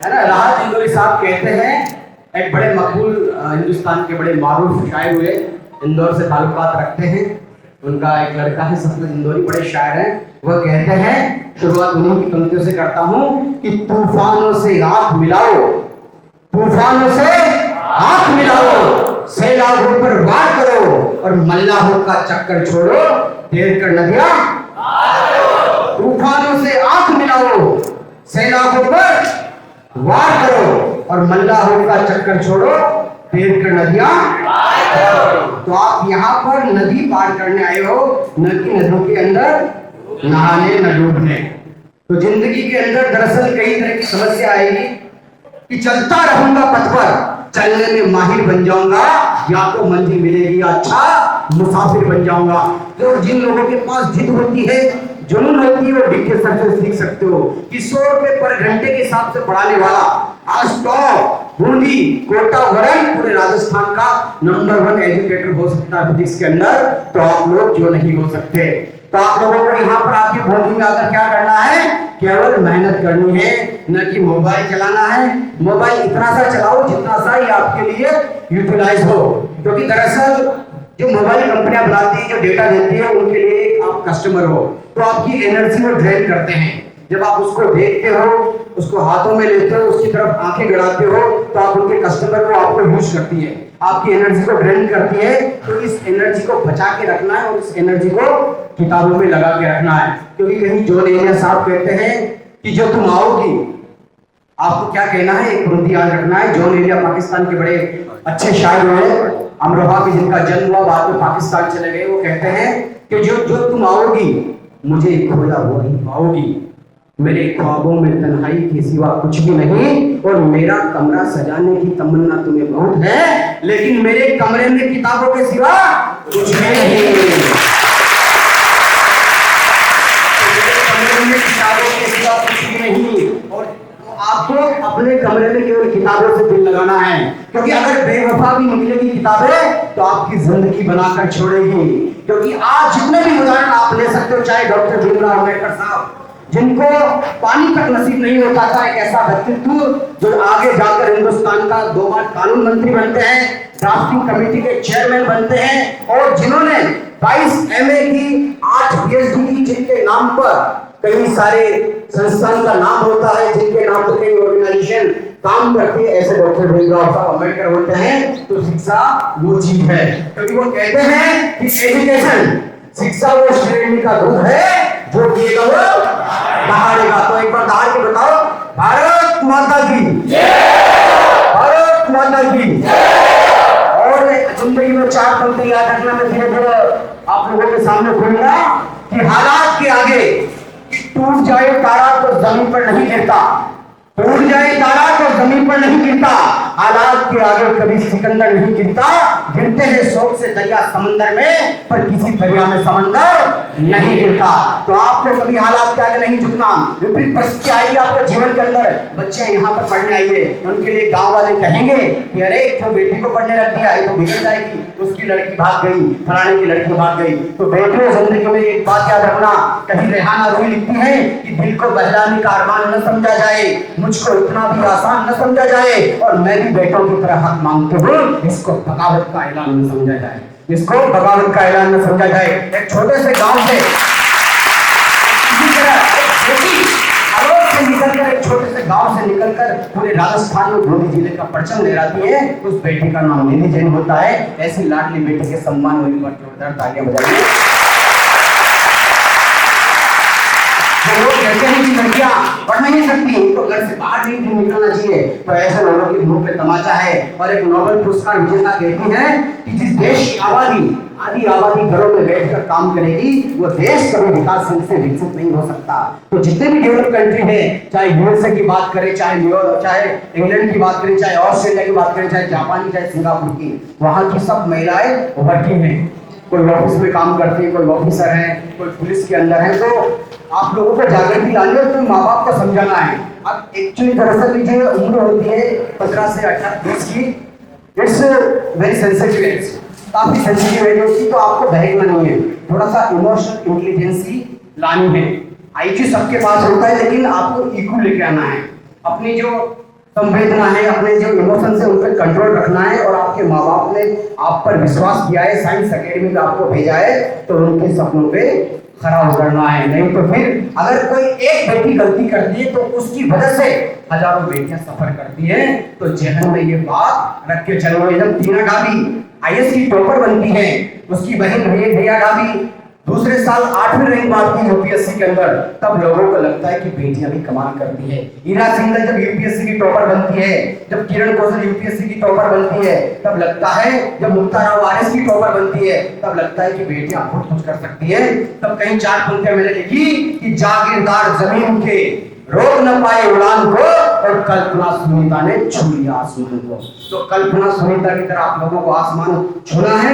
है ना। राहत इंदौरी साहब कहते हैं, एक बड़े मकबूल हिंदुस्तान के बड़े मारूफ शायर हुए, इंदौर से ताल्लुकात रखते हैं। उनका एक लड़का है सफदर इंदौरी, बड़े शायर हैं। वह कहते हैं, शुरुआत उन्हीं की पंक्तियों से करता हूँ कि तूफानों से आंख मिलाओ, तूफानों से आंख मिलाओ, सैलाबों पर वार करो और मल्लाहों का चक्कर छोड़ो, देर कर नदियां। तूफानों से आंख मिलाओ, सैलाबों पर वार करो और मल्लाहों का चक्कर छोड़ो, देर कर नदियां। तो आप यहाँ पर नदी पार करने आए हो, न कि नदियों के अंदर नहाने न डूबने। तो जिंदगी के अंदर दरअसल कई तरह की समस्या आएगी कि चलता रहूंगा पथ पर, चलने में माहिर बन जाऊंगा, या तो मंजिल मिलेगी अच्छा मुसाफिर बन जाऊंगा। तो जिन लोगों के पास जिद होती है, जुनून होती है, वो डिक्के सर से सीख सकते हो कि 100 रुपए पर घंटे के हिसाब से पढ़ाने वाला आज टॉप बूंदी कोटा वरण पूरे राजस्थान का नंबर 1 एजुकेटर हो सकता है फिजिक्स के अंदर। तो आप लोग जो नहीं हो सकते, तो आप लोगों को यहाँ पर आपकी बूंदी में आकर क्या करना है, केवल मेहनत करनी है, न कि मोबाइल चलाना है। मोबाइल इतना सा चलाओ जितना सा ही आपके लिए यूटिलाइज हो, क्योंकि दरअसल जो मोबाइल कंपनियां बनाती है, जो डेटा देती है, उनके लिए आप कस्टमर हो, तो आपकी एनर्जी वो ड्रेन करते हैं। जब आप उसको देखते हो, उसको हाथों में लेते हो, उसकी तरफ आंखें गड़ाते हो, तो आप उनके कस्टमर को आपको यूज करती है, आपकी एनर्जी को ड्रेन करती है। तो इस एनर्जी को बचा के रखना है और इस एनर्जी को किताबों में लगा के रखना है। क्योंकि कहीं जॉन एलिया साहब कहते हैं कि जो तुम आओगी, आपको क्या कहना है, एक पंक्ति याद रखना है। जॉन एलिया पाकिस्तान के बड़े अच्छे शायर हुए, अमरोहा में जिनका जन्म हुआ, बाद में पाकिस्तान चले गए। वो कहते हैं कि जो तुम आओगी, मुझे खोया हुआ ही पाओगी, मेरे ख्वाबों में तन्हाई के सिवा कुछ भी नहीं, और मेरा कमरा सजाने की तमन्ना तुम्हें बहुत है, लेकिन मेरे कमरे में किताबों के सिवा कुछ भी नहीं। कमरे में किताबों के सिवा कुछ भी नहीं, और आपको अपने कमरे में केवल किताबों से दिल लगाना है। क्योंकि अगर बेवफा भी निकलेगी किताबें, तो आपकी जिंदगी बनाकर छोड़ेगी। क्योंकि आज जितने भी उदाहरण आप ले सकते हो, चाहे डॉक्टर भीमराव अम्बेडकर साहब, जिनको पानी तक नसीब नहीं होता था, एक ऐसा व्यक्तित्व जो आगे जाकर हिंदुस्तान का 2 बार कानून मंत्री बनते हैं, ड्राफ्टिंग कमेटी के चेयरमैन बनते हैं, और जिन्होंने 22 MA की, 8 PhD की, जिनके नाम पर कई सारे संस्थान का नाम होता है, जिनके नाम पर कई ऑर्गेनाइजेशन काम करती है, ऐसे डॉक्टर भीमराव साहब अम्बेडकर होते हैं। तो शिक्षा वो चीज है, क्योंकि वो कहते हैं कि एजुकेशन, शिक्षा वो श्रेणी का दूध है जो पिएगा वो दहाड़ेगा। तो एक बार दहाड़ के बताओ, भारत माता की जय, भारत माता की जय। और जिंदगी में 4 पंक्ति याद रखना, मैं धीरे धीरे आप लोगों के सामने खोलूंगा कि हालात के आगे टूट जाए तारा तो जमीन पर नहीं गिरता, टूट जाए तारा तो जमीन पर नहीं गिरता, हालात के आगे कभी सिकंदर नहीं गिरता, गिरते हैं शौक से दरिया समंदर में, पर किसी दरिया में समंदर नहीं गिरता। तो आपको कभी हालात के आगे नहीं झुकना। विपरीत परिस्थिति आएगी आपके जीवन के अंदर, बच्चे यहाँ पर पढ़ने आइए, उनके लिए गांव वाले कहेंगे कि अरे तो बेटी को पढ़ने रख दिया है तो बिगड़ जाएगी, उसकी लड़की भाग गई, फलाने की लड़की भाग गई। तो बेटियों जिंदगी में एक बात याद रखना, कहीं रेहाना रूही लिखती है कि दिल को बहलाने का अरमान न समझा जाए, मुझको इतना भी आसान न समझा जाए, और मैं भी बेटों की तरह हक मांगते हुए इसको बगावत का ऐलान न समझा जाए, इसको बगावत का ऐलान न समझा जाए। एक छोटे से गांव से इसी तरह निकलकर, एक छोटे से गांव से निकलकर पूरे राजस्थान में बूंदी जिले का परचम लहराती है, उस बेटी का नाम निधि जैन होता है। ऐसी लाडली बेटी के सम्मान में एक बार जोरदार तालियां बजाइए। लोग कहते हैं कि लड़कियां पढ़ नहीं सकती, तो घर से बाहर नहीं निकलना चाहिए, तो ऐसे लोगों के मुंह पे तमाचा है। और एक नोबेल पुरस्कार विजेता कहती है कि जिस देश की आधी आबादी घरों में बैठकर काम करेगी, वो देश कभी विकासशील से विकसित नहीं हो सकता। तो जितने भी डेवलप कंट्री है, चाहे यूएसए की बात करें, चाहे इंग्लैंड की बात करें, चाहे ऑस्ट्रेलिया की बात करें, चाहे जापान की, चाहे सिंगापुर की, वहां की सब महिलाएं वर्किंग है। कोई ऑफिस में काम करती है, कोई ऑफिसर है, कोई पुलिस के अंदर है। तो आप लोगों को जागृति लानी है, तो माँ बाप को समझाना है। अब एक्चुअली दरअसल जो उम्र होती है 15 से 18 20 की, इट्स वेरी सेंसिटिव एज, काफी सेंसिटिव एज होती है। तो आपको बहकना नहीं है, थोड़ा सा इमोशनल इंटेलिजेंसी लानी है। IQ सबके पास होता है, लेकिन आपको IQ लेके आना है। अपनी जो संवेदना है, अपने जो इमोशन है उन पर कंट्रोल रखना है, और आपके माँ बाप ने आप पर विश्वास किया है, साइंस एकेडमी में आपको भेजा है, तो उनके सपनों पे खरा उतरना है। नहीं तो फिर अगर कोई एक बेटी गलती करती है तो उसकी वजह से हजारों बेटियां सफर करती हैं। तो जहन में ये बात रख के चलो। जब टीना डाबी आईएएस की टॉपर बनती है, उसकी बहन भैया डाबी दूसरे साल 8वीं रैंक पाती है यूपीएससी के अंदर, तब लोगों को लगता है कि बेटियां भी कमाल करती है। ईरा सिंघल जब यूपीएससी की टॉपर बनती है, जब किरण कौशल यूपीएससी की टॉपर बनती है, तब लगता है, जब मुक्ता राव आरएस की टॉपर बनती है, तब लगता है कि बेटियां बहुत कुछ कर सकती है। तब कहीं 4 पंक्तियां मैंने लिखी कि जागीरदार जमीन के रोक न पाए उड़ान को, और कल्पना सुनीता ने छू लिया आसमान को। तो कल्पना सुनीता की तरह आप लोगों को आसमान छूना है।